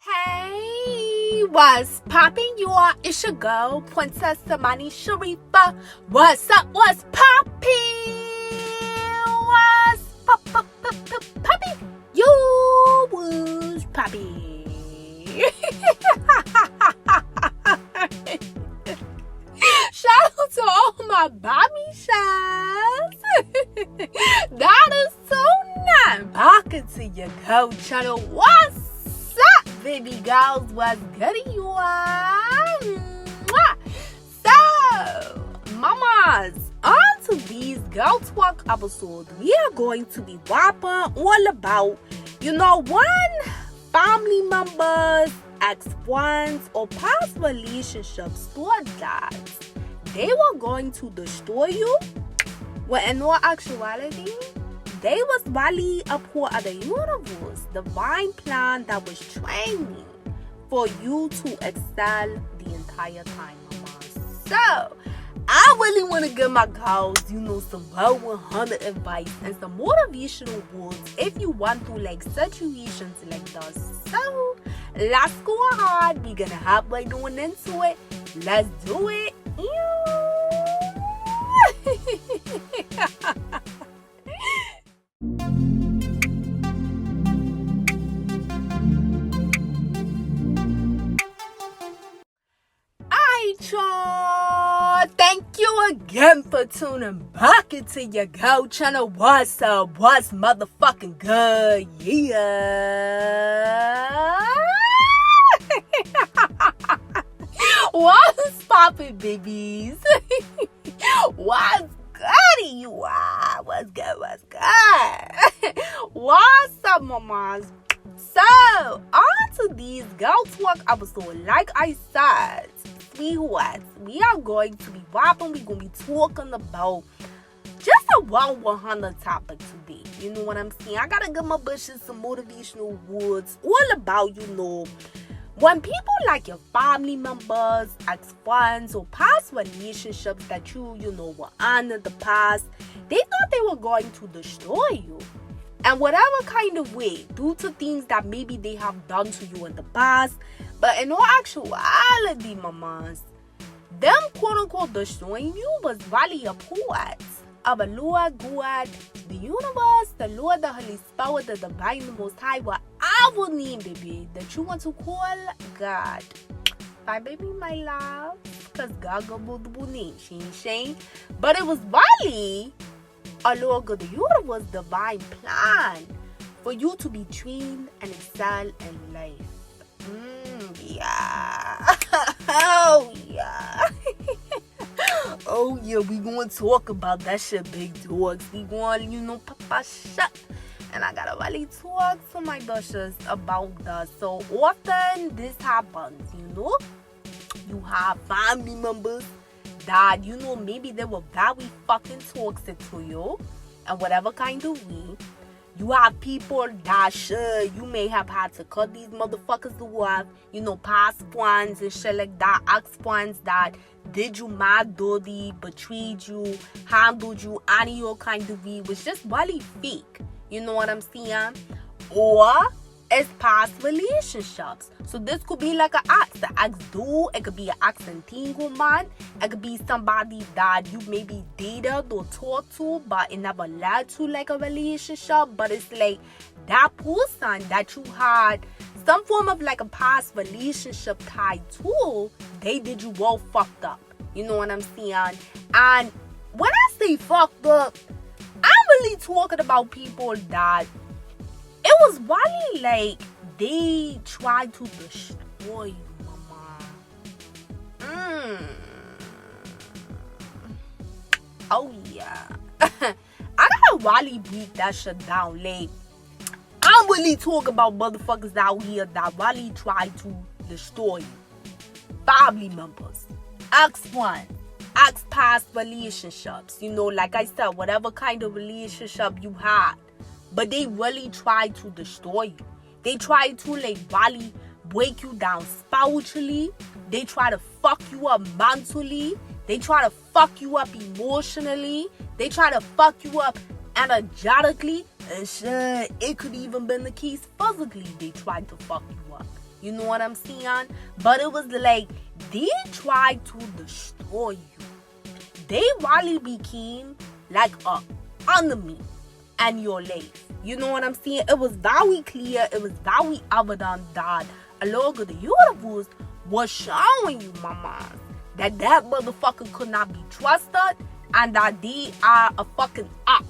Hey, what's poppin'? It's your girl, Princess AmaniSharifah. What's up? What's poppin'? What's poppin'? You was poppin'. Shout out to all my Bobby shots. That is so nice. Welcome to your girl channel. What's up, baby girls? What's good, you are? So, mamas, on to these girl talk episodes, we are going to be rapping all about, one family members, ex-friends, or past relationships thought that they were going to destroy you, when in all actuality, they was really a part of the universe, divine plan that was training for you to excel the entire time, mama. So, I really want to give my girls, some well 100 advice and some motivational words if you want to situations like this. So, let's go ahead. We're gonna hop right on into it. Let's do it. Thank you again for tuning back into your girl channel. What's up? What's motherfucking good? Yeah. What's poppin', babies? What's good, you are? What's good? What's good? What's up, mamas? So, on to these girl talk episodes. Like I said, sweethearts, we are going to be rapping. We're going to be talking about just a 100 topic today. You know what I'm saying? I got to give my bushes some motivational words all about, when people like your family members, ex-friends, or past relationships that you were on in the past, they thought they were going to destroy you. And whatever kind of way, due to things that maybe they have done to you in the past, but in all actuality, mamas, them quote-unquote destroying you was really a part of a Lord God, the universe, the Lord, the Holy Spirit, the Divine, the Most High, whatever name, baby, that you want to call God. Bye, baby, my love, because God got multiple names, she ain't shame. But it was really a Lord God, the universe, divine plan for you to be trained and excel in life. Yeah. Oh, yeah. Oh, yeah, we going to talk about that shit, big dogs. We going, papa shut. And I gotta really talk to my dashes about that. So often this happens, You have family members that, maybe they were very fucking toxic to you and whatever kind of way. You have people that you may have had to cut these motherfuckers off, past friends and shit like that, ex-friends that did you mad dirty, betrayed you, handled you any your kind of way, was just really fake. You know what I'm saying? Or it's past relationships. So this could be like an ex, the ex dude. It could be an ex entanglement. It could be somebody that you maybe dated or talked to, but it never led to a relationship. But it's like that person that you had some form of a past relationship tied to, they did you all fucked up. You know what I'm saying? And when I say fucked up, I'm really talking about people that it was really they tried to destroy you, mama. Oh, yeah. I gotta really beat that shit down. I'm really talking about motherfuckers out here that really try to destroy you. Family members, ex-friends, ex-past relationships. Like I said, whatever kind of relationship you had. But they really try to destroy you. They try to really break you down spiritually. They try to fuck you up mentally. They try to fuck you up emotionally. They try to fuck you up energetically. And shit, it could even been the case physically. They tried to fuck you up. You know what I'm saying? But it was like, they tried to destroy you. They really became like a enemy in your life. You know what I'm saying? It was very clear, it was very evident that a lot of the universe was showing you, mama, that motherfucker could not be trusted and that they are a fucking up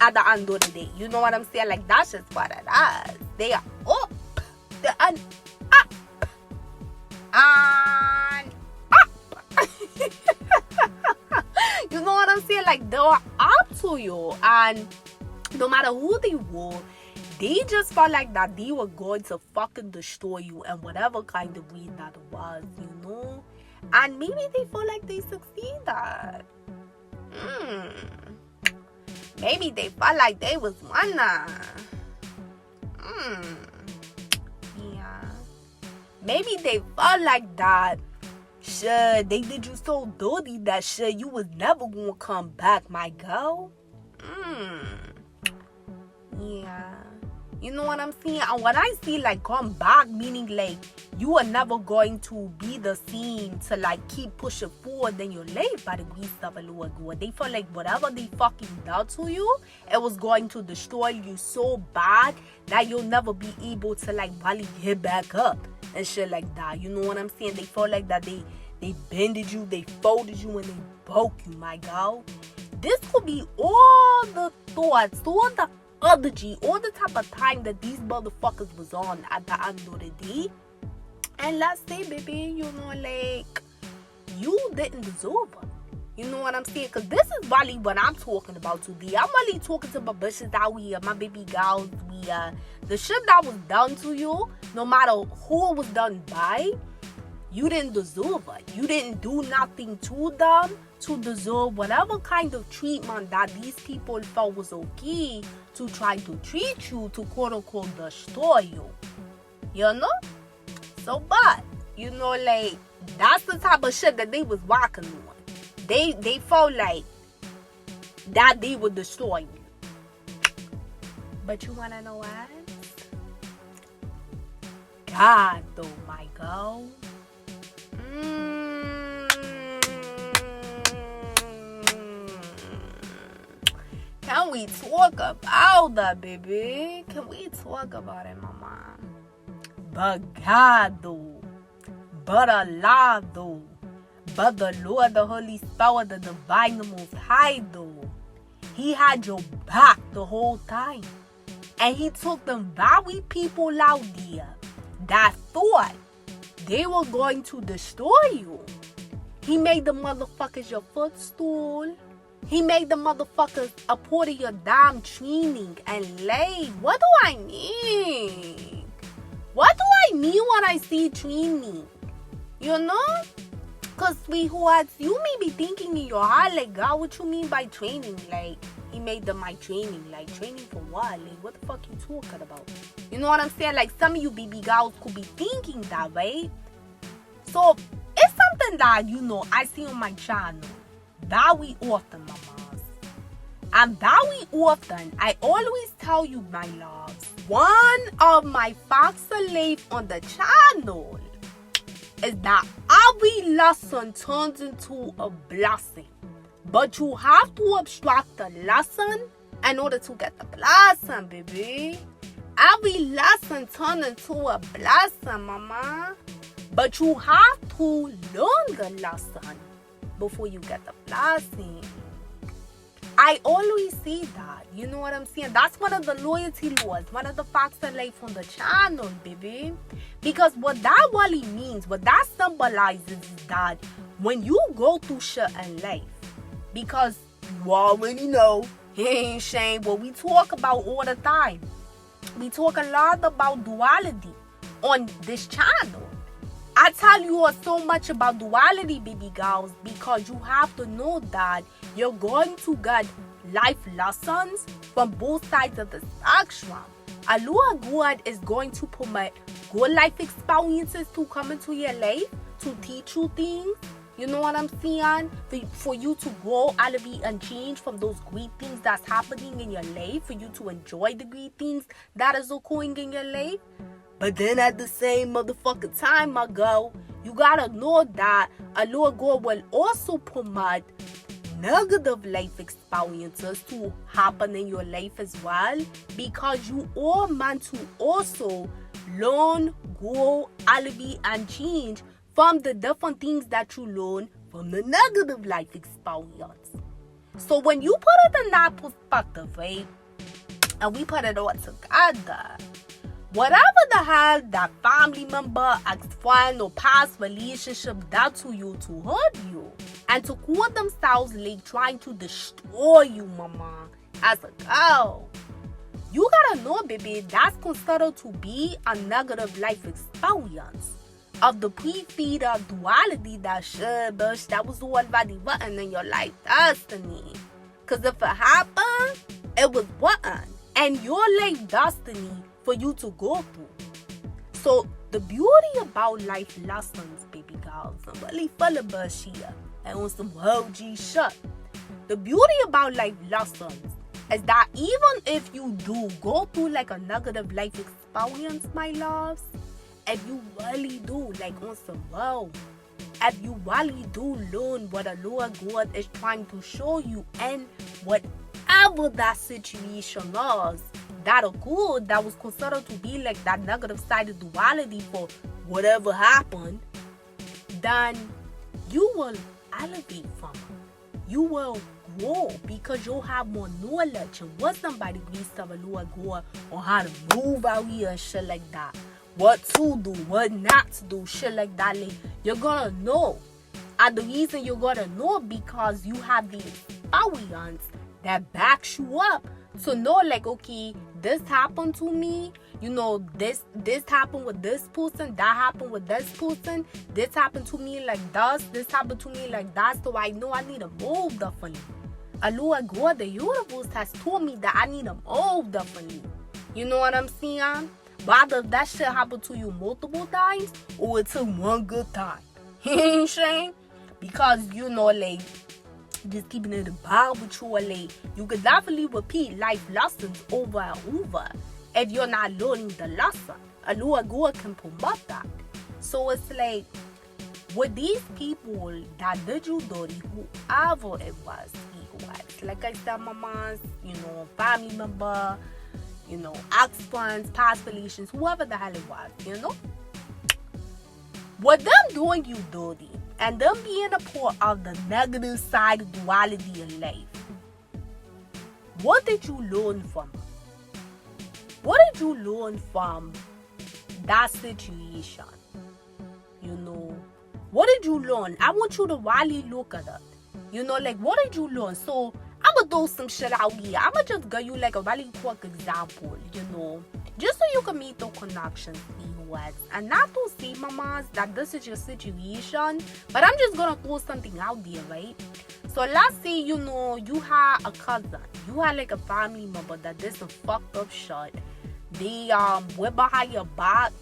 at the end of the day. You know what I'm saying? Like, that's just what it is. They are up. They're up. And up. You know what I'm saying? Like, they are up to you. And no matter who they were, they just felt like that they were going to fucking destroy you in whatever kind of way that it was, you know? And maybe they felt like they succeeded. Maybe they felt like they was winning. Yeah. Maybe they felt like that. Shit, they did you so dirty that shit, you was never gonna come back, my girl. Yeah. You know what I'm saying? And when I see like come back, meaning like you are never going to be the same to like keep pushing forward in your life by the grace of the Lord God. They felt like whatever they fucking done to you, it was going to destroy you so bad that you'll never be able to like really get back up and shit like that. You know what I'm saying? They felt like that they bended you, they folded you, and they broke you, my girl. This could be all the thoughts, all the energy, all the type of time that these motherfuckers was on at the end of the day. And let's say, baby, you know, like, you didn't deserve it. You know what I'm saying? Because this is really what I'm talking about today. I'm really talking to my bitches out here, my baby girls. The shit that was done to you, no matter who it was done by, you didn't deserve it. You didn't do nothing to them to deserve whatever kind of treatment that these people felt was okay to try to treat you, to quote-unquote destroy you. You know? So, but, you know, like, that's the type of shit that they was walking on. They felt like that they would destroy you. But you wanna know what? God, though, my girl. Can we talk about that, baby? Can we talk about it, mama? But God, though. But Allah, though. But the Lord, the Holy Spirit, the Divine, the Most High, though. He had your back the whole time. And he took them very people out there that thought they were going to destroy you. He made the motherfuckers your footstool. He made the motherfuckers a part of your damn training and lay. What do I mean? What do I mean when I say training? You know? Because, sweethearts, you may be thinking in your heart, like, God, what you mean by training? Like, he made them my training. Like, training for what? Like, what the fuck you talking about? You know what I'm saying? Like, some of you baby girls could be thinking that, right? So, it's something that, you know, I see on my channel very often, mamas. And very often, I always tell you, my loves, one of my facts of life on the channel is that every lesson turns into a blessing. But you have to abstract the lesson in order to get the blessing, baby. Every lesson turns into a blessing, mama. But you have to learn the lesson before you get the blessing. I always say that. You know what I'm saying? That's one of the loyalty laws, one of the facts of life on the channel, baby. Because what that really means, what that symbolizes is that when you go through shit in life, because you already know, he ain't shame what we talk about all the time. We talk a lot about duality on this channel. I tell you all so much about duality, baby girls, because you have to know that you're going to get life lessons from both sides of the spectrum. Allah God is going to permit good life experiences to come into your life, to teach you things. You know what I'm saying? For you to grow, elevate, and change from those great things that's happening in your life, for you to enjoy the great things that is occurring in your life. But then at the same motherfucking time, my girl, you gotta know that Allah God will also permit negative life experiences to happen in your life as well, because you are meant to also learn, grow, elevate, and change from the different things that you learn from the negative life experience. So when you put it in that perspective, right, and we put it all together, whatever the hell that family member, ex-friend, or past relationship did to you to hurt you and to call themselves like trying to destroy you, mama, as a girl, you gotta know, baby, that's considered to be a negative life experience of the pre-feeder duality that shit, bitch, that was already written in your life destiny. Because if it happened, it was written. And your life destiny for you to go through. So the beauty about life lessons, baby girls, I'm really full of bullshit and on some OG shit. The beauty about life lessons is that even if you do go through like a negative life experience, my loves, if you really do, like on some wow, if you really do learn what a Lord God is trying to show you, and whatever that situation is that occurred that was considered to be like that negative side of duality for whatever happened, then you will elevate from it. You will grow because you'll have more knowledge and wisdom by the grace of the Lord God on how to move out here and shit like that. What to do, what not to do, shit like that. Like, you're gonna know. And the reason you're gonna know because you have the experience that backs you up to know, like, okay, this happened to me, you know, this happened with this person, that happened with this person, this happened to me like this happened to me like that, so I know I need to move differently. Allah God, the universe has told me that I need to move differently. You know what I'm saying? Whether that shit happened to you multiple times or it took one good time. You know what I'm saying? Because, you know, like, just keeping it about with you, like, you could definitely repeat life lessons over and over if you're not learning the lesson. Allah God can promote that. So it's like, with these people that did you dirty, whoever it was, like I said, mamas, you know, family member, you know, ex-friends, past relations, whoever the hell it was, you know, with them doing you dirty and them being a part of the negative side of duality in life, what did you learn from it? What did you learn from that situation? You know, what did you learn? I want you to really look at it. You know, like, what did you learn? So I'm gonna throw some shit out here. I'm gonna just give you like a really quick example, you know, just so you can meet the connections, and not to say, mamas, that this is your situation, but I'm just gonna throw something out there, right? So let's say, you know, you had a cousin, you had like a family member that did some fucked up shit. They went behind your back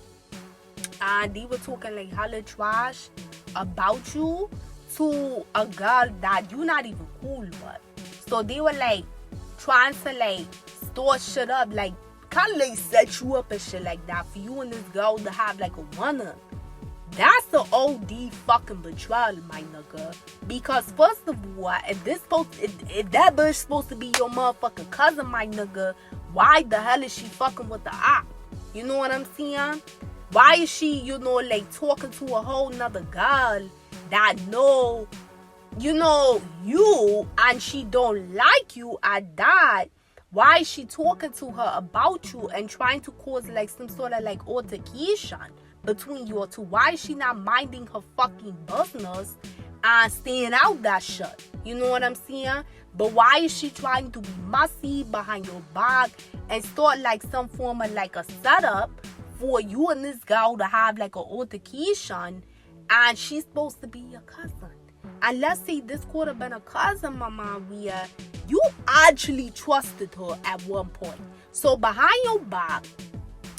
and they were talking like hella trash about you to a girl that you're not even cool with. So they were like trying to like store shit up, like kind of like set you up and shit like that for you and this girl to have like a one-up. That's the OD fucking betrayal, my nigga. Because first of all, if that bitch supposed to be your motherfucking cousin, my nigga, why the hell is she fucking with the op? You know what I'm saying? Why is she, you know, like talking to a whole nother girl that know, you know, you, and she don't like you at that? Why is she talking to her about you and trying to cause like some sort of like altercation between you two? Why is she not minding her fucking business and staying out that shit? You know what I'm saying? But why is she trying to be messy behind your back and start like some form of like a setup for you and this girl to have like an altercation, and she's supposed to be your cousin? And let's say this could have been a cousin, Mama, where you actually trusted her at one point. So behind your back,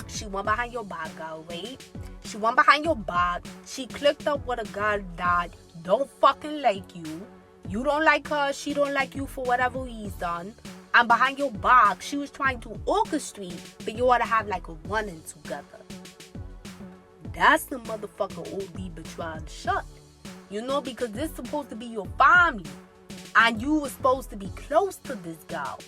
she went behind your back, girl, right? She went behind your back. She clicked up with a girl that don't fucking like you. You don't like her. She don't like you for whatever reason. And behind your back, she was trying to orchestrate for you all to have like a running together. that's the motherfucker OD betrayal shut. You know, because this supposed to be your family. And you were supposed to be close to this girl.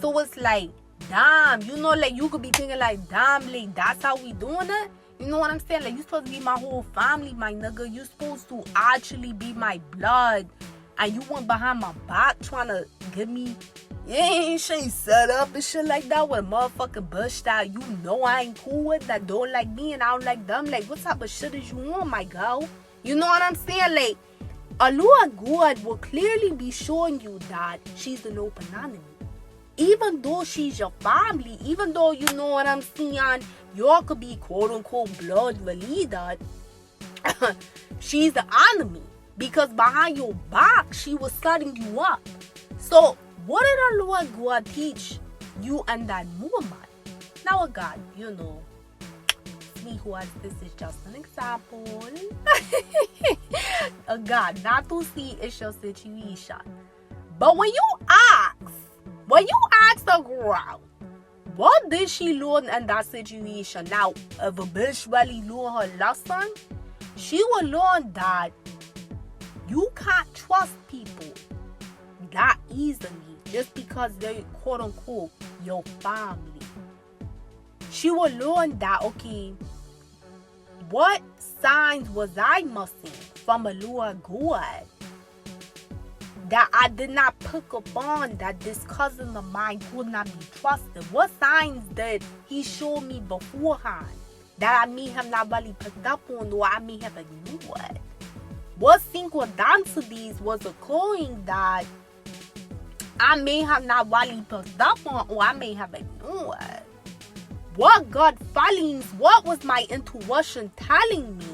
So it's like, damn, you know, like you could be thinking like, damn, like that's how we doing it? You know what I'm saying? Like, you supposed to be my whole family, my nigga. You supposed to actually be my blood. And you went behind my back trying to give me, she ain't set up and shit like that with a motherfucking bush that you know I ain't cool with, that don't like me and I don't like them. Like, what type of shit is you on, my girl? You know what I'm saying? Like, Alua God will clearly be showing you that she's an open enemy. Even though she's your family, even though, you know what I'm saying, y'all could be quote-unquote blood related, she's the enemy. Because behind your back, she was setting you up. So, what did our Lord God teach you and that woman? Now, God, you know, me who has this is just an example. God, not to see it's your situation. But when you ask a girl, what did she learn in that situation? Now, if a bitch really learn her lesson, she will learn that you can't trust people that easily just because they're quote unquote your family. She will learn that, okay, what signs was I missing from a Lord God that I did not pick up on, that this cousin of mine could not be trusted? What signs did he show me beforehand that I may have not really picked up on, or I may have ignored? What synchronicities was occurring that I may have not really picked up on, or I may have ignored? What gut feelings, what was my intuition telling me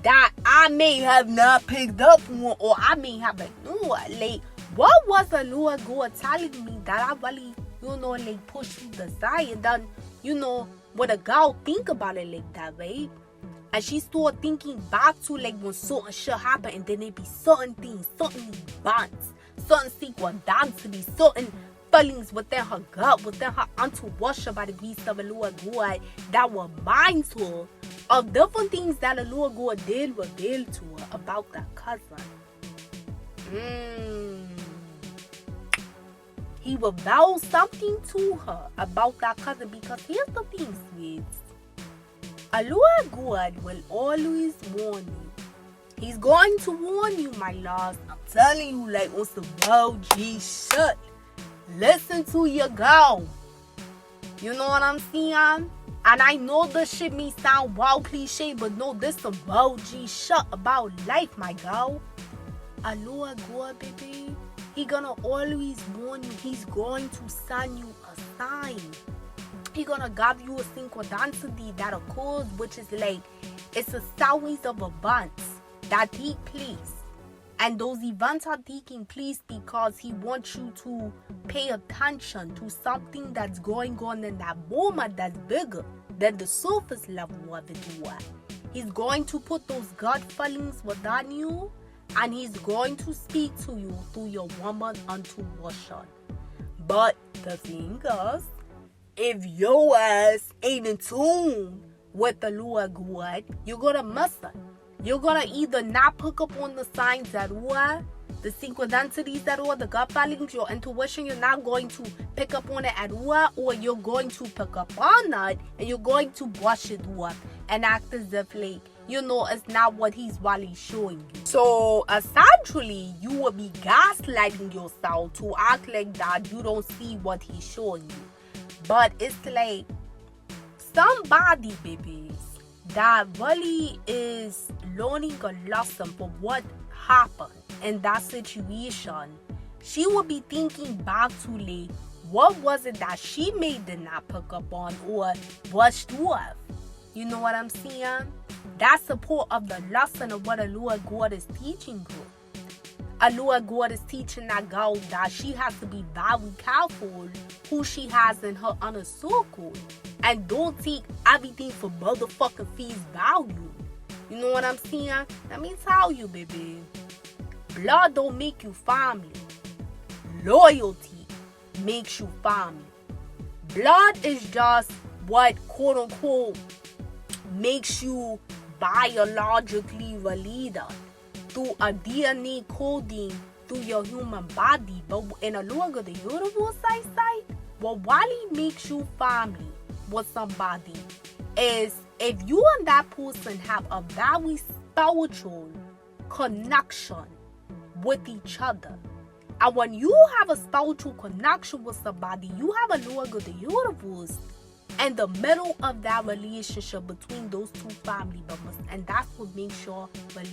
that I may have not picked up on, or I may have ignored? Like, what was the Lord God telling me that I really, you know, like pushed through the side? And then, you know, when a girl think about it like that, right? And she started thinking back to like when certain shit happened, and then it be certain things, certain events, certain synchronicities, certain feelings within her gut, within her intuition by the grace of the Lord God that were mindful of different things that the Lord God did reveal to her about that cousin. He revealed something to her about that cousin, because here's the thing, sweets. A Lord God will always warn you. He's going to warn you, my loves. I'm telling you, like on some OG shit. Listen to your girl. You know what I'm saying? And I know this shit may sound wild cliche, but no, this some OG shit about life, my girl. A Lord God, baby, he gonna always warn you. He's going to send you a sign. He's gonna give you a synchronicity that occurs, which is like, it's a series of events that take place. And those events are taking place because he wants you to pay attention to something that's going on in that moment that's bigger than the surface level of it. He's going to put those gut feelings within you, and he's going to speak to you through your woman intuition. But the thing is, if your ass ain't in tune with the Lord God, you're gonna miss it. You're gonna either not pick up on the signs at all, the synchronicities at all, the gut feelings, your intuition, you're not going to pick up on it at all, or you're going to pick up on it and you're going to brush it off and act as if like, you know, it's not what he's really showing you. So essentially, you will be gaslighting yourself to act like that you don't see what he's showing you. But it's like somebody, babies, that really is learning a lesson for what happened in that situation. She will be thinking back to like, what was it that she did not pick up on or brushed off? You know what I'm saying? That's the part of the lesson of what the Lord God is teaching her. A Lord God is teaching that girl that she has to be very careful who she has in her inner circle, and don't take everything for motherfucking face value. You know what I'm saying? Let me tell you, baby, blood don't make you family. Loyalty makes you family. Blood is just what, quote unquote, makes you biologically related through a DNA coding through your human body. But in a longer the universe side, what Wally makes you family with somebody is if you and that person have a very spiritual connection with each other. And when you have a spiritual connection with somebody, you have a longer the universe in the middle of that relationship between those two family members. And that's what makes you a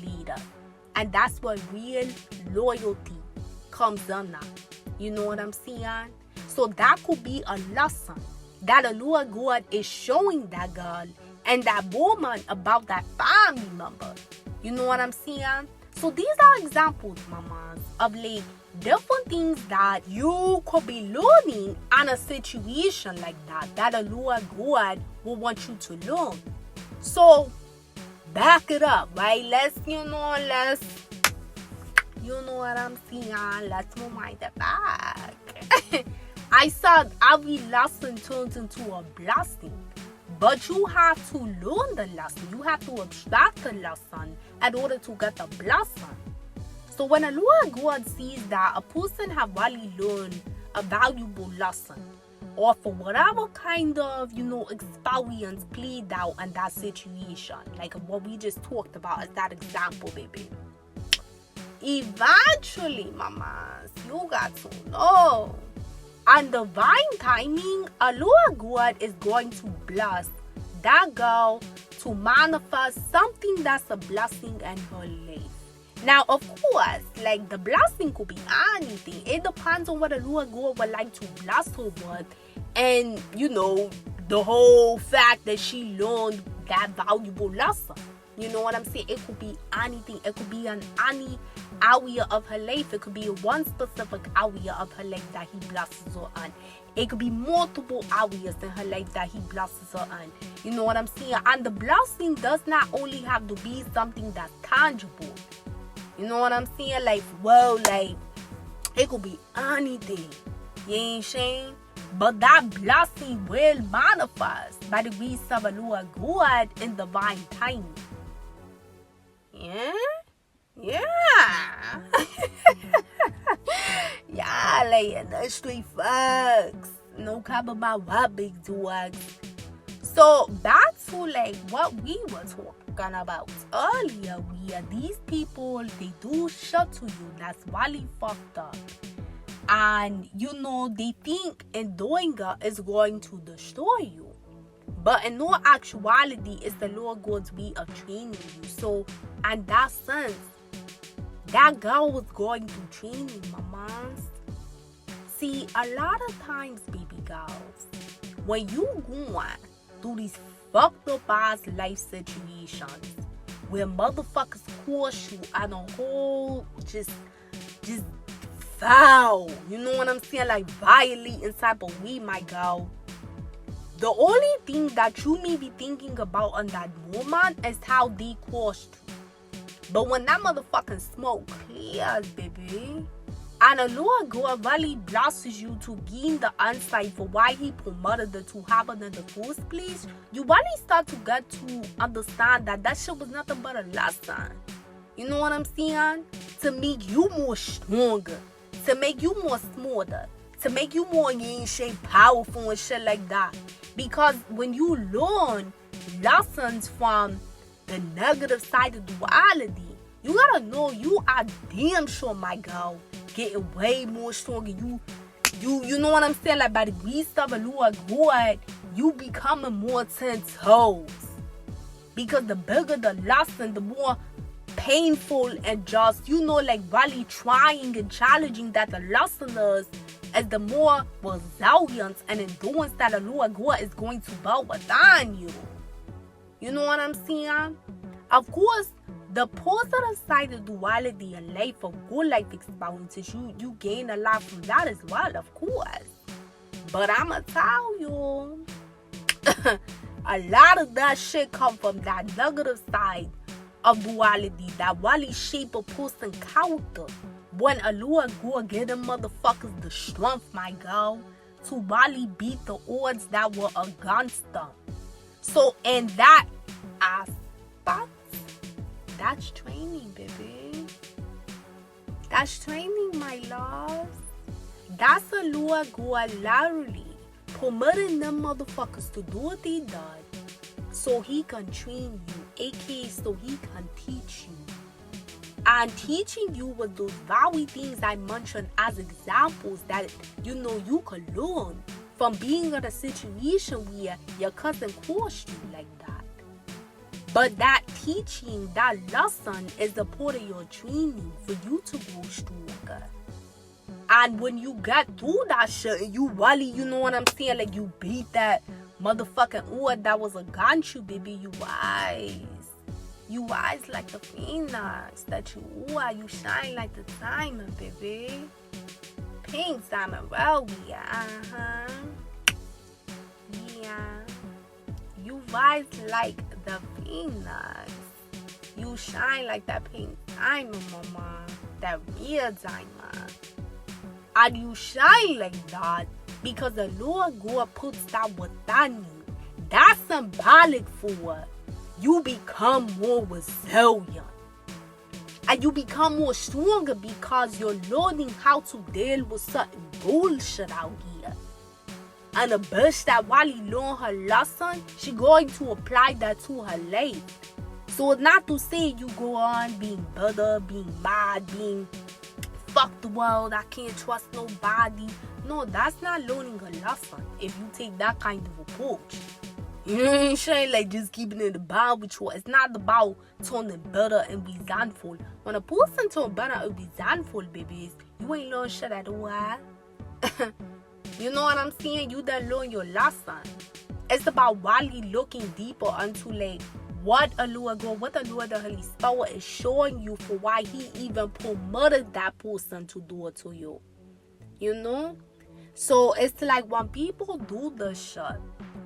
leader. And that's what real loyalty comes under. You know what I'm saying? So that could be a lesson that the Lord God is showing that girl and that woman about that family member. You know what I'm saying? So these are examples, mamas, of like different things that you could be learning in a situation like that the Lord God will want you to learn. So back it up, right? Let's you know what I'm saying? Let's rewind it back. I said every lesson turns into a blessing. But you have to learn the lesson. You have to abstract the lesson in order to get the blessing. So when a Lord God sees that a person have really learned a valuable lesson, or for whatever kind of, experience played out in that situation, like what we just talked about as that example, baby. Eventually, mamas, you got to know. And divine timing, a Lord God is going to bless that girl to manifest something that's a blessing in her life. Now, of course, like the blessing could be anything. It depends on what a Lord God would like to bless her with. And, the whole fact that she learned that valuable lesson. You know what I'm saying? It could be anything. It could be in any area of her life. It could be one specific area of her life that he blesses her on. It could be multiple areas in her life that he blesses her on. You know what I'm saying? And the blessing does not only have to be something that's tangible. You know what I'm saying? Like, it could be anything. You ain't saying? But that blessing will manifest by the grace of the Lord God in divine timing. Yeah? Yeah, like that's straight facts. No cap about what big dogs. So back to like what we were talking about earlier. These people, they do shit to you. That's really fucked up. And they think in doing it is going to destroy you. But in no actuality, it's the Lord God's way of training you. So, in that sense, that girl was going to train you, mamas. See, a lot of times, baby girls, when you go through these fucked up ass life situations where motherfuckers force you on a whole just foul, you know what I'm saying? Like violating type of way, my girl. The only thing that you may be thinking about on that moment is how they caused you. But when that motherfucking smoke clears, baby, and the Lord God really blesses you to gain the insight for why he permitted it to happen in the first place, you really start to get to understand that shit was nothing but a lesson. You know what I'm saying? To make you more stronger, to make you more smarter, to make you more powerful and shit like that. Because when you learn lessons from the negative side of duality, you gotta know you are damn sure, my girl, getting way more stronger. You know what I'm saying? Like by the grace of the Lord God, you becoming more 10 toes. Because the bigger the lesson, the more painful and just, like really trying and challenging that the lesson is, as the more resilience and endurance that the Lord God is going to build within you. You know what I'm saying? Of course, the positive side of duality and life of good life experiences, you gain a lot from that as well, of course. But I'ma tell you, a lot of that shit come from that negative side of duality that really shape a person's character. When a Lord God get them motherfuckers the strength, my girl, to really beat the odds that were against them. So in that aspects, that's training, baby. That's training, my loves. That's a Lord God literally permitting them motherfuckers to do what they done so he can train you, aka so he can teach you. And teaching you with those very things I mentioned as examples that you can learn from being in a situation where your cousin forced you like that. But that teaching, that lesson is a part of your training for you to grow stronger. And when you got through that shit and you really, you know what I'm saying, like you beat that motherfucking odd that was against you, baby, you wise. You wise like the phoenix that you are. You shine like the diamond, baby. Pink diamond, well, yeah, yeah. You wise like the phoenix. You shine like that pink diamond, mama. That real diamond. And you shine like that because the Lord God puts that within you. That's symbolic for you become more resilient. And you become more stronger because you're learning how to deal with certain bullshit out here. And a bitch that while he learn her lesson, she going to apply that to her life. So it's not to say you go on being bitter, being mad, being fuck the world, I can't trust nobody. No, that's not learning a lesson if you take that kind of approach. You know what I'm saying? Like just keeping it about with you. It's not about turning bitter and resentful. When a person turn bitter and resentful, babies, you ain't learn shit at all. You know what I'm saying? You done learn your lesson. It's about really looking deeper into like what the Lord the Holy Spirit is showing you for why he even permitted that person to do it to you. You know? So it's like when people do this shit,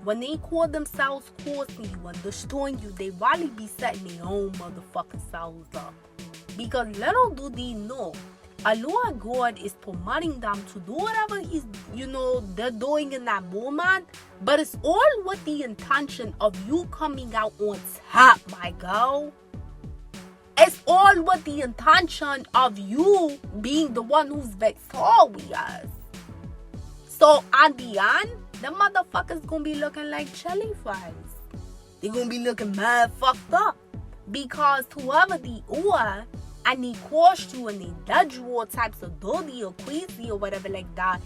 when they call themselves cursing you and destroying you, they really be setting their own motherfucking selves up. Because little do they know, a Lord God is permitting them to do whatever they're doing in that moment. But it's all with the intention of you coming out on top, my girl. It's all with the intention of you being the one who's victorious. So at the end, the motherfuckers gonna be looking like chili fries. They gonna be looking mad fucked up. Because whoever they are, and they caused you and they did you all types of dirty or crazy or whatever like that,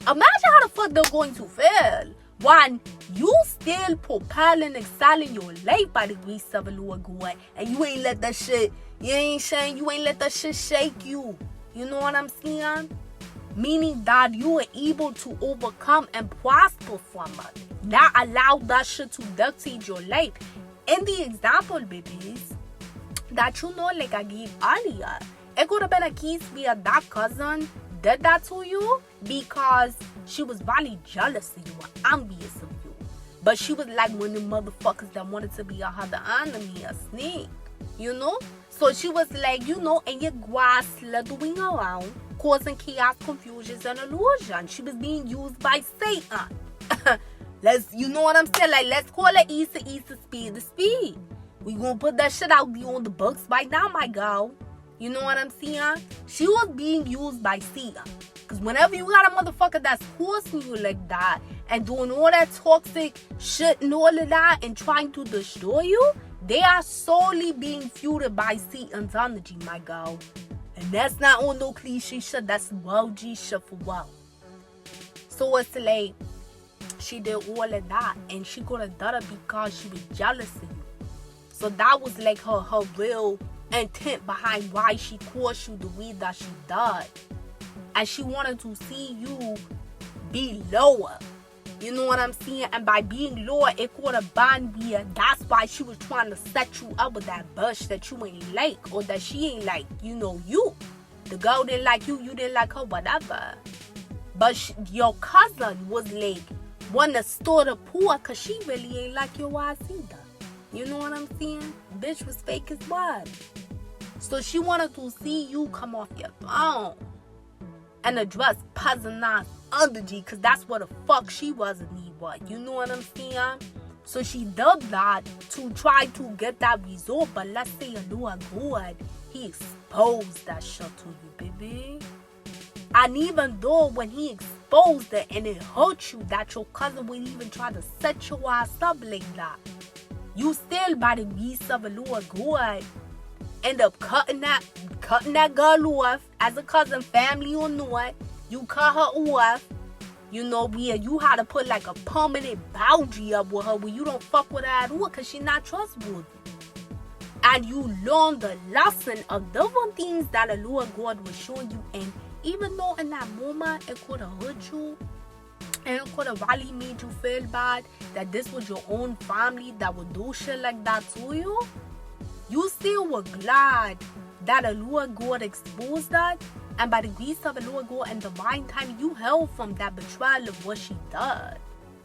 imagine how the fuck they're going to feel when you still propelling and selling your life by the grace of the Lord God, and you ain't let that shit, you ain't let that shit shake you. You know what I'm saying? Meaning that you were able to overcome and prosper from it. That allowed that shit to dictate your life. In the example, babies, that like I gave earlier, it could have been a case where that cousin did that to you because she was really jealous of you and envious of you. But she was like one of the motherfuckers that wanted to be a other enemy, a snake. You know? So she was like, in your grass slithering around, causing chaos, confusion, and illusion. She was being used by Satan. You know what I'm saying? Like, let's call it Easter, speed to speed. We gonna put that shit out there on the books right now, my girl. You know what I'm saying? She was being used by Satan. Because whenever you got a motherfucker that's forcing you like that and doing all that toxic shit and all of that and trying to destroy you, they are solely being fueled by Satan's energy, my girl. And that's not on no cliche shit. That's world G shit for well. So it's like, she did all of that. And she could have done it because she was jealous of you. So that was like her real intent behind why she caused you the way that she did. And she wanted to see you be lower. You know what I'm saying? And by being lower, it could have been where that's why she was trying to set you up with that bush that you ain't like. Or that she ain't like, you. The girl didn't like you, you didn't like her, whatever. But your cousin was like, want to store the poor because she really ain't like your ass either. You know what I'm saying? Bitch was fake as what? So she wanted to see you come off your throne and address peasant ass energy, because that's what the fuck she was and he was. You know what I'm saying? So she did that to try to get that result. But let's say Allah God, he exposed that shit to you, baby. And even though when he exposed it and it hurt you, that your cousin would even try to set your ass up like that, you still, by the grace of Allah God, end up cutting that girl off as a cousin, family or not. You cut her off. You know, where you had to put like a permanent boundary up with her where you don't fuck with her at all because she's not trustworthy. And you learn the lesson of different things that the Lord God was showing you. And even though in that moment it could have hurt you and it could have really made you feel bad that this was your own family that would do shit like that to you, you still were glad that the Lord God exposed that. And by the grace of the Lord God and divine time, you held from that betrayal of what she did.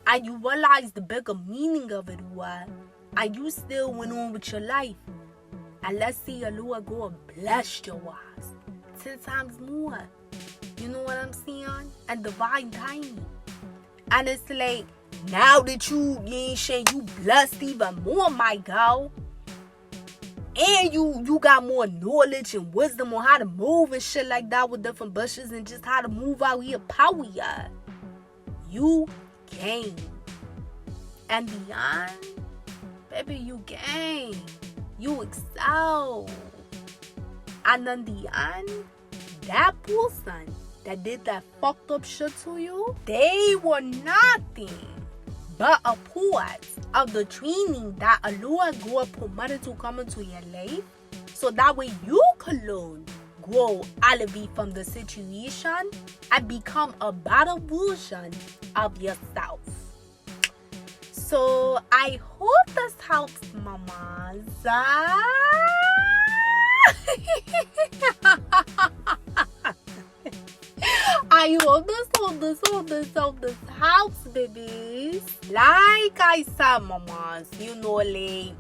And you realized the bigger meaning of it was. And you still went on with your life. And let's see the Lord God blessed your eyes 10 times more. You know what I'm saying? And divine timing. And it's like, now that you ain't saying you blessed even more, my girl. And you got more knowledge and wisdom on how to move and shit like that with different bushes and just how to move out here power y'all. You gain. And beyond, baby, you gain. You excel. And in the end, that person that did that fucked up shit to you, they were nothing but a part of the training that Allah God permitted to come into your life, so that way you can learn, grow, elevate from the situation, and become a better version of yourself. So I hope this helps, mamas. I hope this helps, babies. Like I said, mamas, you know, like,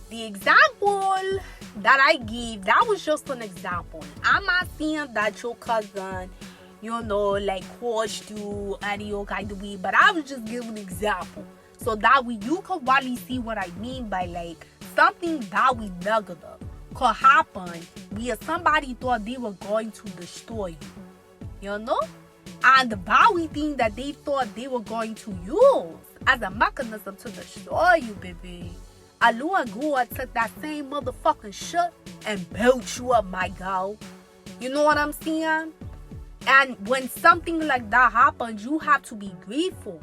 the example that I gave, that was just an example. I'm not saying that your cousin, you know, like, coached you any kind of way, but I was just giving an example. So that way you can really see what I mean by, like, something that we negative could happen where somebody thought they were going to destroy you. You know? And the very thing that they thought they were going to use as a mechanism to destroy you, baby. Allah God took that same motherfucking shit and built you up, my girl. You know what I'm saying? And when something like that happens, you have to be grateful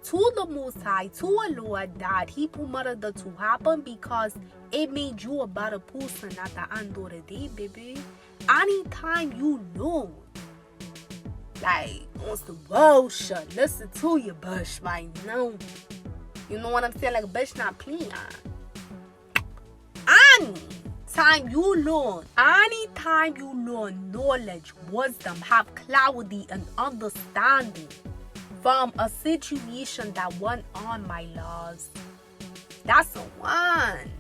to the Most High, to Allah, that He permitted that to happen, because it made you a better person at the end of the day, baby. Anytime you know, like, on the world shit, listen to your bush right now. You know what I'm saying? Like, a bitch not playing. Anytime you learn knowledge, wisdom, have clarity and understanding from a situation that went on, my loves, that's a one.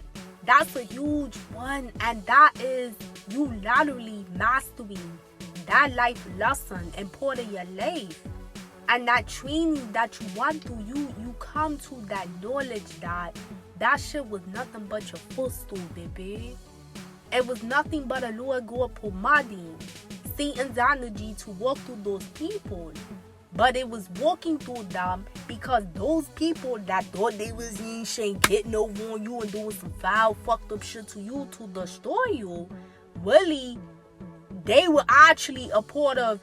That's a huge one. And that is you literally mastering that life lesson and part of your life. And that training that you want to, you come to that knowledge that shit was nothing but your footstool, baby. It was nothing but a Lord God permitting Satan's energy to walk through those people. But it was walking through them because those people that thought they was in shame, getting over on you and doing some foul, fucked up shit to you to destroy you, really, they were actually a part of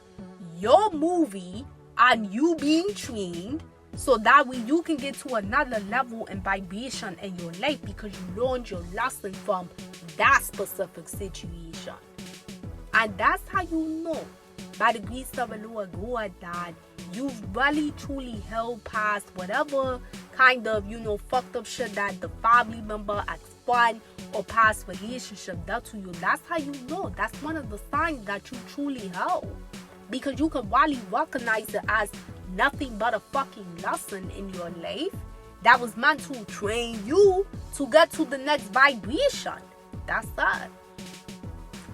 your movie and you being trained so that way you can get to another level and vibration in your life because you learned your lesson from that specific situation. And that's how you know, by the grace of the Lord God, that you've really truly held past whatever kind of, fucked up shit that the family member, ex-friend, or past relationship does to you. That's how you know. That's one of the signs that you truly held. Because you can really recognize it as nothing but a fucking lesson in your life that was meant to train you to get to the next vibration. That's that.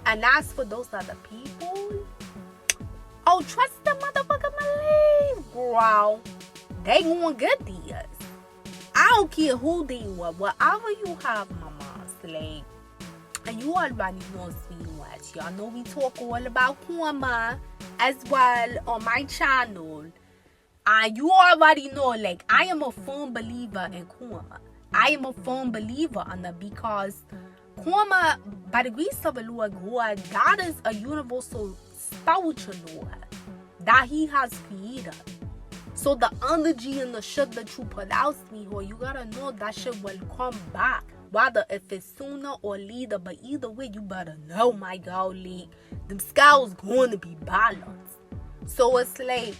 And as for those other people, oh, trust the motherfucking believe, bro. They gonna get these. don't care who they were. Whatever you have, mama, like, and you already know Sweet Watch. Y'all know we talk all about karma as well on my channel. And you already know, like, I am a firm believer in karma. I am a firm believer in that because karma, by the grace of the Lord God, that is a universal spiritual law that He has created. So the energy and the shit that you put out, sweetheart, you gotta know that shit will come back. Whether if it's sooner or later, but either way, you better know, my golly, them scales going to be balanced. So it's like,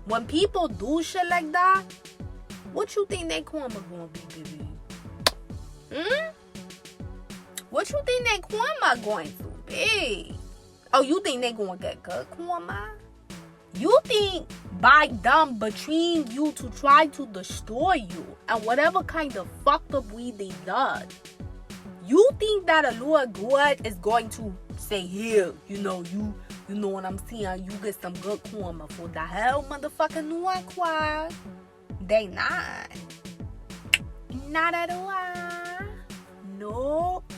when people do shit like that, what you think that karma gonna be, baby? What you think that karma going to be? Oh, you think they gonna get good karma? You think by them betraying you to try to destroy you and whatever kind of fucked up way they done, you think that a Lord God is going to say, here, you know what I'm saying, you get some good karma for the hell motherfucking Lord? They not. Not at all. Nope.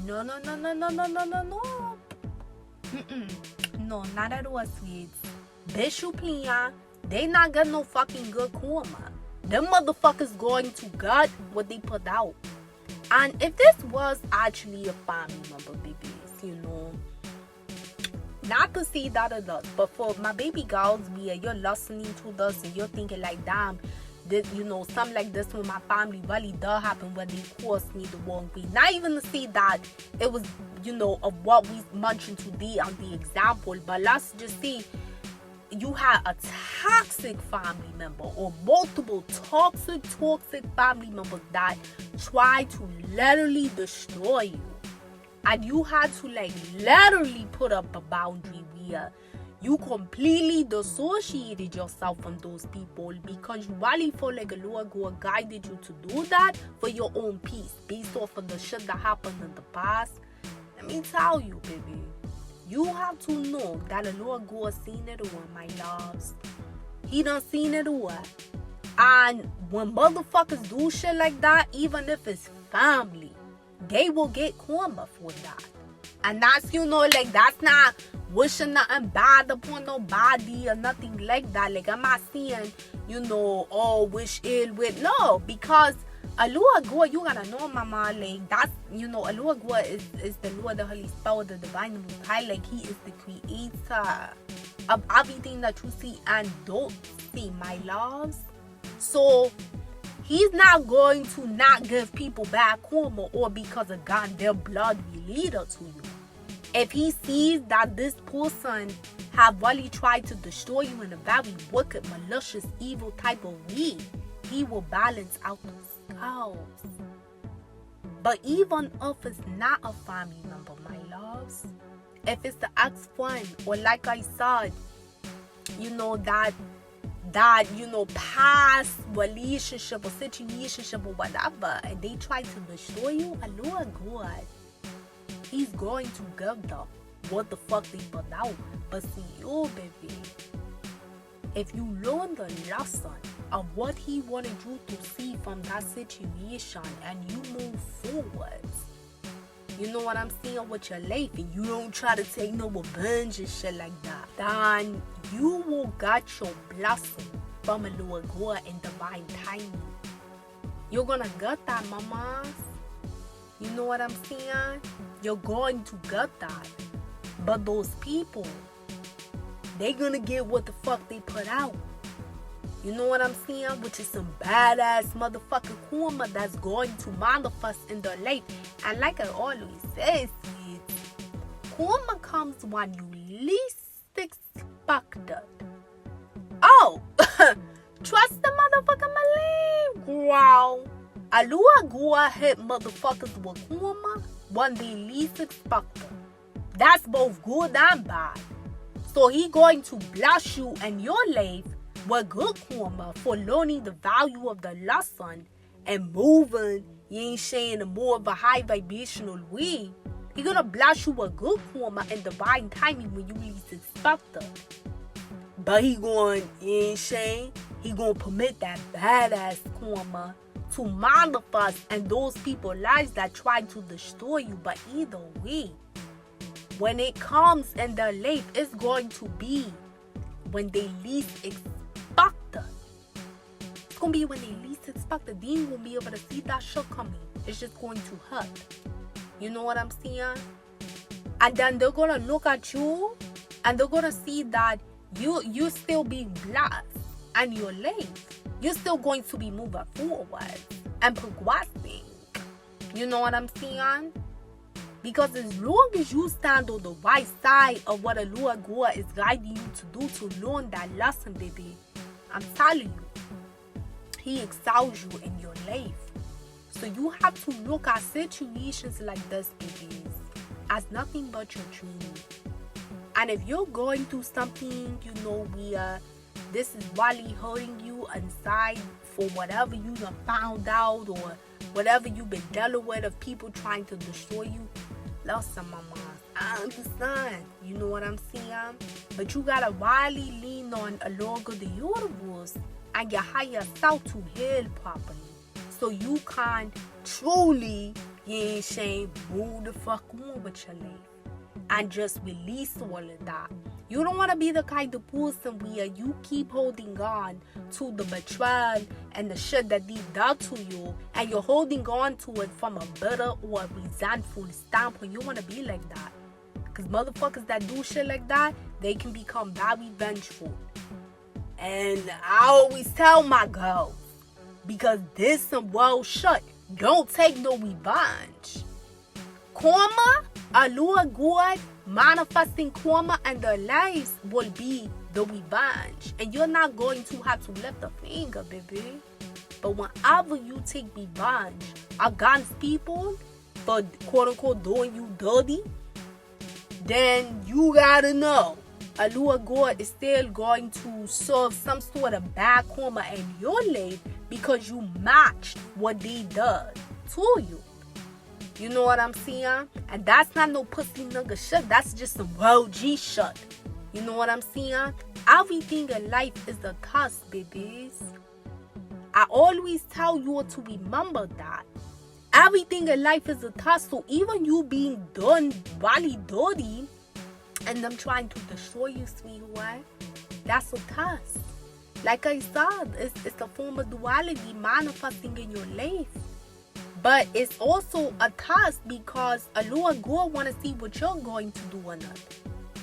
No. No, not at all, sweets. Bitch, you playing. They not got no fucking good karma. Them motherfuckers going to gut what they put out. And if this was actually a family member, babies, you know, not to say that it does, but for my baby girls, you're listening to this and you're thinking like, damn, this, you know, something like this with my family really does happen where they caused me the wrong way. Not even to say that it was, you know, of what we mentioned today on the example, but let's just say you had a toxic family member or multiple toxic family members that tried to literally destroy you. And you had to like literally put up a boundary where you completely dissociated yourself from those people because you really feel like a Lord God guided you to do that for your own peace based off of the shit that happened in the past. Let me tell you, baby, you have to know that the Lord God seen it all, my loves. He done seen it all. And when motherfuckers do shit like that, even if it's family, they will get karma for that. And that's, you know, like, that's not wishing nothing bad upon nobody or nothing like that. Like, I'm not saying, you know, oh, wish ill with. No, because a Lord God, you gotta know, mama, like, that's, you know, a Lord God is the Lord, the Holy Spirit, the Divine Most High. Like, He is the creator of everything that you see and don't see, my loves. So He's not going to not give people bad karma or because of God, their blood related to you. If He sees that this person have really tried to destroy you in a very wicked, malicious, evil type of way, He will balance out the scales. But even if it's not a family member, my loves, if it's the ex-friend, or like I said, you know, that you know, past relationship or situationship or whatever, and they try to destroy you, a Lord God, He's going to give them what the fuck they put out. But see, you, baby, if you learn the lesson of what He wanted you to see from that situation and you move forward, you know what I'm saying, with your life, and you don't try to take no revenge and shit like that, then you will get your blessing from a Lord God in divine timing. You're gonna get that, mamas. You know what I'm saying? You're going to get that. But those people, they gonna get what the fuck they put out. You know what I'm saying? Which is some badass motherfucking karma that's going to manifest in their life. And like I always say, karma comes when you least expect it. Oh, trust the motherfucking believe, girl. A Lord God hit motherfuckers with karma when they least expect it. That's both good and bad. So He going to bless you in your life with good karma for learning the value of the lesson and moving, you ain't saying, in more of a high vibrational way. He gonna bless you with good karma and divine timing when you least expect it. But He going, you ain't saying, He gonna permit that badass karma to manifest in those people's lives that try to destroy you. But either way, when it comes in their life, it's going to be when they least expect it. It's gonna be when they least expect it. They ain't gonna be able to see that shit coming. It's just going to hurt. You know what I'm saying? And then they're gonna look at you and they're gonna see that you still being blessed and your life. You're still going to be moving forward and progressing. You know what I'm saying? Because as long as you stand on the right side of what the Lord God is guiding you to do to learn that lesson, baby, I'm telling you, He excels you in your life. So you have to look at situations like this, babies, as nothing but your dream. And if you're going through something, where this is really hurting you inside for whatever you done found out or whatever you've been dealing with of people trying to destroy you, listen, mama, I understand. You know what I'm saying? But you gotta really lean on a Lord of the universe and your higher self to heal properly. So you can truly, move the fuck on with your life and just release all of that. You don't want to be the kind of person where you keep holding on to the betrayal and the shit that they done to you, and you're holding on to it from a bitter or resentful standpoint. You want to be like that. Because motherfuckers that do shit like that, they can become very vengeful. And I always tell my girls, because this some wild shit, don't take no revenge. Karma, our Lord God, manifesting karma and their lives will be the revenge. And you're not going to have to lift a finger, baby. But whenever you take revenge against people for quote-unquote doing you dirty, then you gotta know our Lord God is still going to serve some sort of bad karma in your life because you matched what they did to you. You know what I'm saying? And that's not no pussy nigga shit. That's just some real G shit. You know what I'm saying? Everything in life is a curse, babies. I always tell you to remember that. Everything in life is a curse. So even you being done really dirty and them trying to destroy you, sweetheart, that's a curse. Like I said, it's a form of duality manifesting in your life. But it's also a task because a Lord God want to see what you're going to do or not.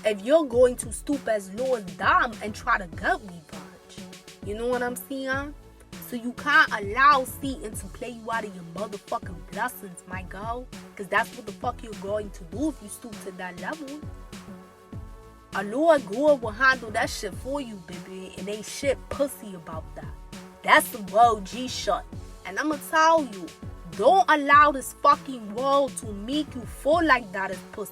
If you're going to stoop as low as them and try to get revenge. You know what I'm saying? So you can't allow Satan to play you out of your motherfucking blessings, my girl. Because that's what the fuck you're going to do if you stoop to that level. A Lord God will handle that shit for you, baby. And ain't shit pussy about that. That's the real G shit. And I'ma tell you, don't allow this fucking world to make you feel like that as pussy.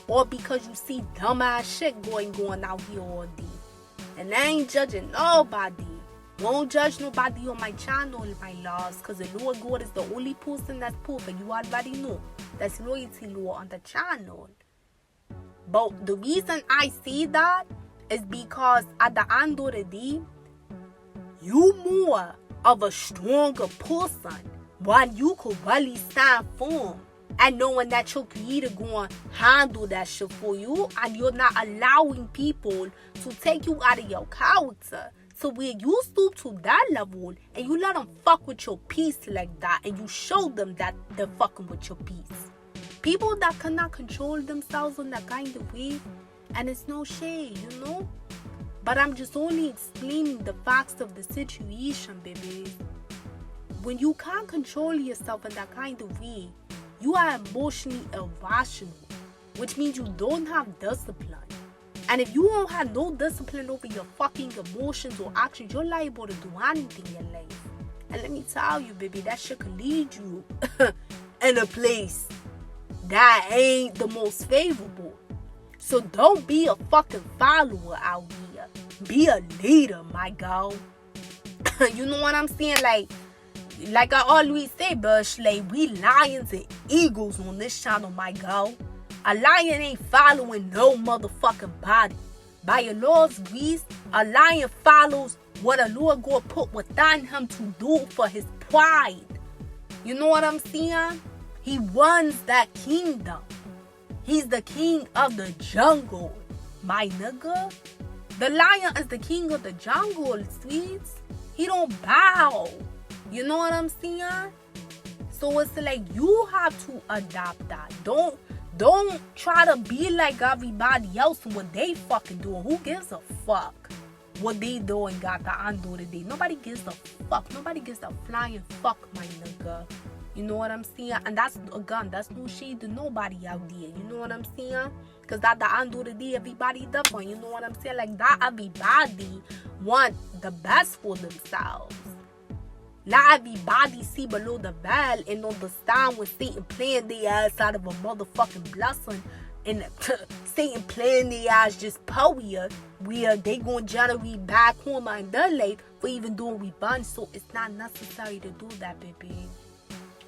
Or because you see dumbass shit going out here all day. And I ain't judging nobody. Won't judge nobody on my channel, my loves. Because the Lord God is the only person that's perfect. You already know. That's loyalty law on the channel. But the reason I say that is because at the end of the day, you more of a stronger person when you could really stand firm and knowing that your creator going to handle that shit for you, and you're not allowing people to take you out of your character. So when you stoop to that level and you let them fuck with your peace like that, and you show them that they're fucking with your peace. People that cannot control themselves in that kind of way, and it's no shade, But I'm just only explaining the facts of the situation, baby. When you can't control yourself in that kind of way, you are emotionally irrational, which means you don't have discipline. And if you don't have no discipline over your fucking emotions or actions, you're liable to do anything in life. And let me tell you, baby, that shit can lead you in a place that ain't the most favorable. So don't be a fucking follower out here. Be a leader, my girl. You know what I'm saying? Like I always say, Bush, we lions and eagles on this channel, my girl. A lion ain't following no motherfucking body. By your Lord's grace, a lion follows what the Lord God put within him to do for his pride. You know what I'm saying? He runs that kingdom. He's the king of the jungle, my nigga. The lion is the king of the jungle, sweets. He don't bow. You know what I'm saying? So it's like you have to adapt that. Don't try to be like everybody else and what they fucking doing. Who gives a fuck what they doing got the undo today? Nobody gives a fuck. Nobody gives a flying fuck, my nigga. You know what I'm saying? And that's, again, that's no shade to nobody out there. You know what I'm saying? Because at the end of the day, everybody different. You know what I'm saying? Like, that everybody want the best for themselves. Not everybody see below the veil and understand when Satan playing their ass out of a motherfucking blessing. And Satan playing their ass just power, where they gonna generate bad karma in their life for even doing revenge. So it's not necessary to do that, baby.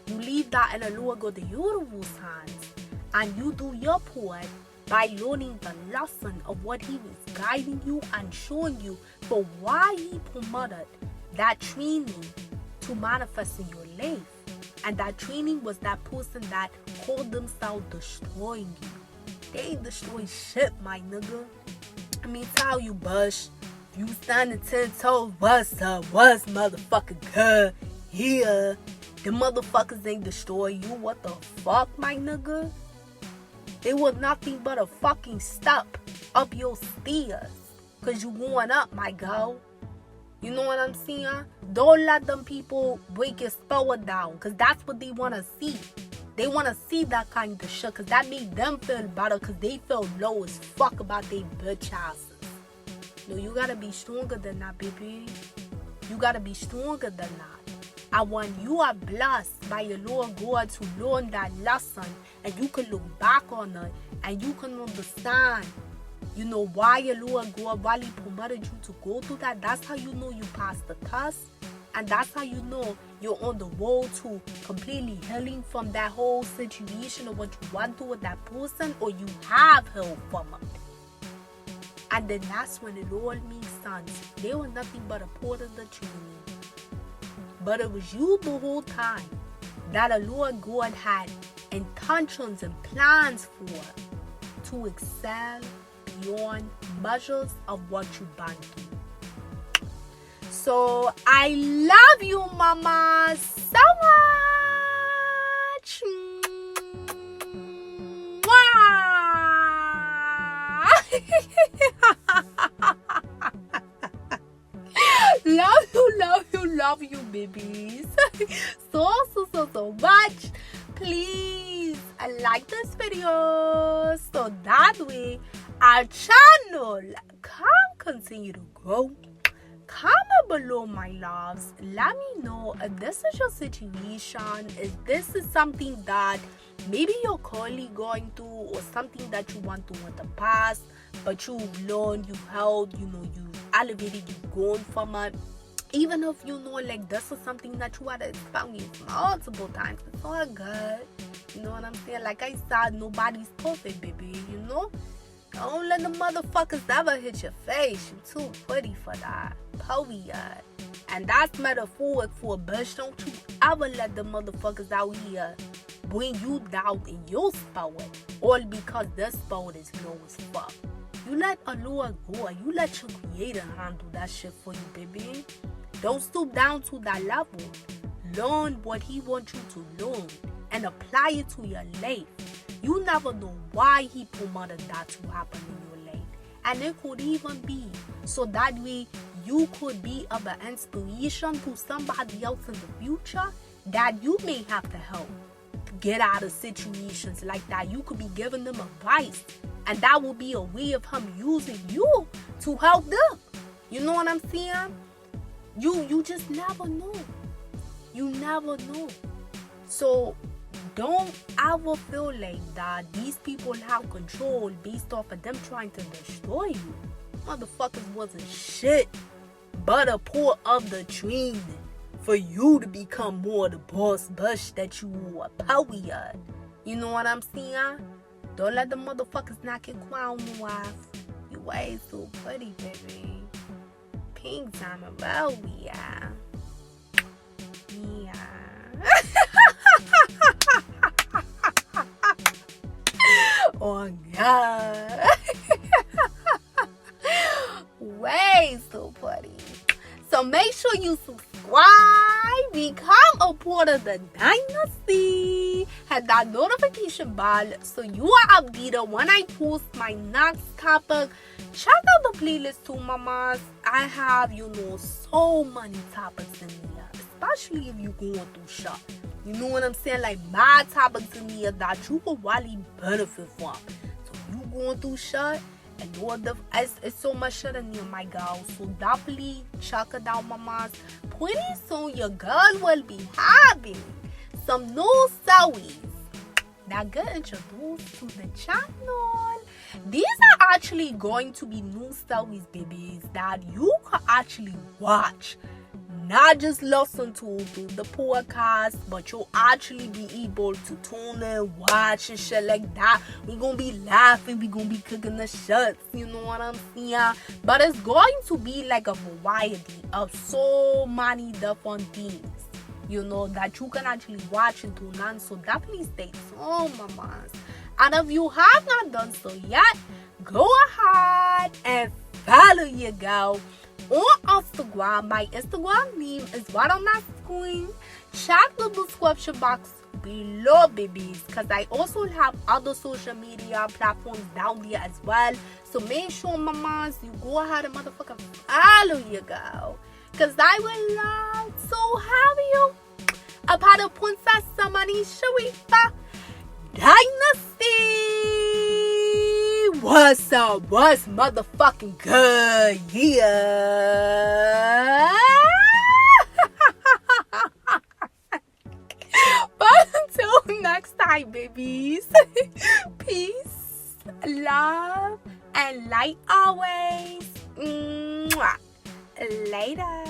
You leave that in the Lord God the universe hands, and you do your part by learning the lesson of what he was guiding you and showing you for why he promoted that training to manifest in your life. And that training was that person that called themselves destroying you. They ain't destroy shit, my nigga. I mean, tell you, Bush, you standing 10 toes, what's up, what's motherfucking good here? The motherfuckers ain't destroy you. What the fuck, my nigga? It was nothing but a fucking step up your stairs. Cause you going up, my girl. You know what I'm saying? Don't let them people break your spell down. Cause that's what they want to see. They want to see that kind of shit. Cause that made them feel better. Cause they feel low as fuck about their bitch asses. No, you gotta be stronger than that, baby. You gotta be stronger than that. And when you are blessed by your Lord God to learn that lesson, and you can look back on it, and you can understand, you know, why your Lord God really permitted you to go through that, that's how you know you passed the test. And that's how you know you're on the road to completely healing from that whole situation of what you went through with that person, or you have healed from it. And then that's when it all makes sense. They were nothing but a part of the training. But it was you the whole time that the Lord God had intentions and plans for to excel beyond measures of what you've been through. So I love you, mama, so much. Love you, babies. so much. Please like this video so that way our channel can continue to grow. Comment below, my loves. Let me know if this is your situation, if this is something that maybe you're currently going through, or something that you went through in the past, but you've learned, you've held, you know, you've elevated, you've grown from it. Even if you know, like, this is something that you had to experience multiple times, it's all good. You know what I'm saying? Like I said, nobody's perfect, baby, you know? Don't let the motherfuckers ever hit your face. You're too pretty for that. Period. And that's metaphoric for a bitch. Don't you ever let the motherfuckers out here bring you down in your spirit. All because their spirit is low as fuck. You let a Lord go. You let your creator handle that shit for you, baby. Don't stoop down to that level. Learn what he wants you to learn and apply it to your life. You never know why he permitted that to happen in your life. And it could even be so that way you could be of an inspiration to somebody else in the future that you may have to help get out of situations like that. You could be giving them advice, and that will be a way of him using you to help them. You know what I'm saying? You just never know. You never know. So don't ever feel like that these people have control based off of them trying to destroy you. Motherfuckers wasn't shit but a part of the training for you to become more the boss bush that you were. Period. You know what I'm saying? Don't let the motherfuckers knock your crown off. You way so pretty, baby. pink diamond. Oh, yeah. Yeah. Oh, God. Way so funny. So make sure you subscribe, become a part of the Dynasty, hit that notification bell so you are updated when I post my next topic. Check out the playlist too, mamas. I have, so many topics in here, especially if you're going through shop. You know what I'm saying? Like, my topics in here that you will really benefit from. So you going through shop, and it's so much shit in here, my girl. So definitely check it out, mamas. Pretty soon your girl will be having some new series that get introduced to the channel. These are actually going to be new series, babies, that you can actually watch. Not just listen to through the podcast, but you'll actually be able to tune in, watch and shit like that. We're gonna be laughing, we're gonna be cooking the shots, you know what I'm saying? But it's going to be like a variety of so many different things, that you can actually watch and tune in. So definitely stay tuned, mamas. And if you have not done so yet, go ahead and follow your girl on Instagram. My Instagram name is right on that screen. Check the description box below, babies, because I also have other social media platforms down there as well. So make sure, mamas, you go ahead and motherfucking follow your girl, because I would love to have you a part of Princess AmaniSharifah Dynasty. What's up? What's motherfucking good? Yeah. But until next time, babies. Peace, love, and light always. Mwah. Later.